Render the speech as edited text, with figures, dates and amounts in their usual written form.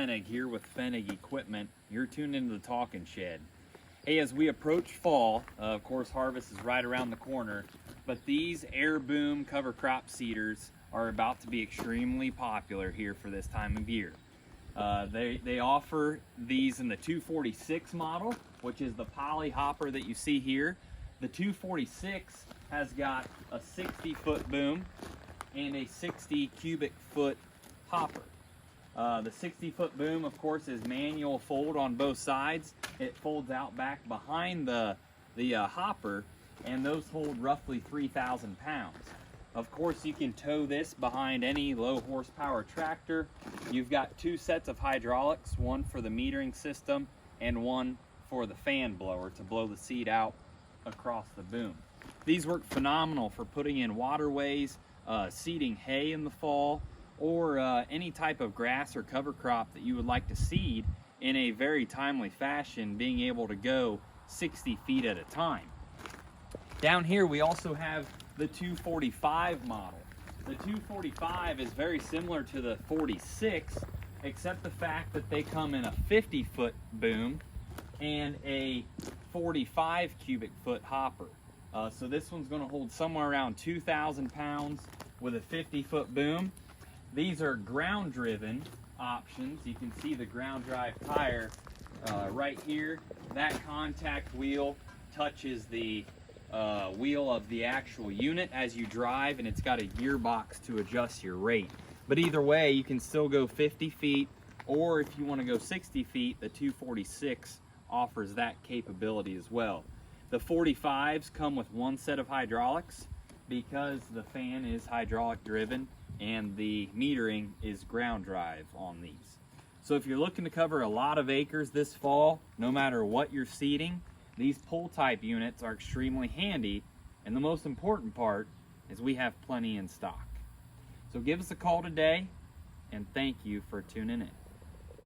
Fenig here with Fenig Equipment. You're tuned into the Talking Shed. Hey, as we approach fall, of course harvest is right around the corner, but these air boom cover crop seeders are about to be extremely popular here for this time of year. They offer these in the 246 model, which is the poly hopper that you see here. The 246 has got a 60-foot boom and a 60 cubic foot hopper. The 60-foot boom, of course, is manual fold on both sides. It folds out back behind the hopper, and those hold roughly 3,000 pounds. Of course, you can tow this behind any low horsepower tractor. You've got two sets of hydraulics, one for the metering system and one for the fan blower to blow the seed out across the boom. These work phenomenal for putting in waterways, seeding hay in the fall, or any type of grass or cover crop that you would like to seed in a very timely fashion, being able to go 60 feet at a time. Down here we also have the 245 model. The 245 is very similar to the 46, except the fact that they come in a 50-foot boom and a 45 cubic foot hopper. So this one's going to hold somewhere around 2,000 pounds with a 50-foot boom. These are ground driven options. You can see the ground drive tire right here. That contact wheel touches the wheel of the actual unit as you drive, and it's got a gearbox to adjust your rate. But either way, you can still go 50 feet, or if you want to go 60 feet, the 246 offers that capability as well. The 45s come with one set of hydraulics because the fan is hydraulic driven and the metering is ground drive on these. So if you're looking to cover a lot of acres this fall, no matter what you're seeding, these pull type units are extremely handy, and the most important part is we have plenty in stock. So give us a call today, and thank you for tuning in.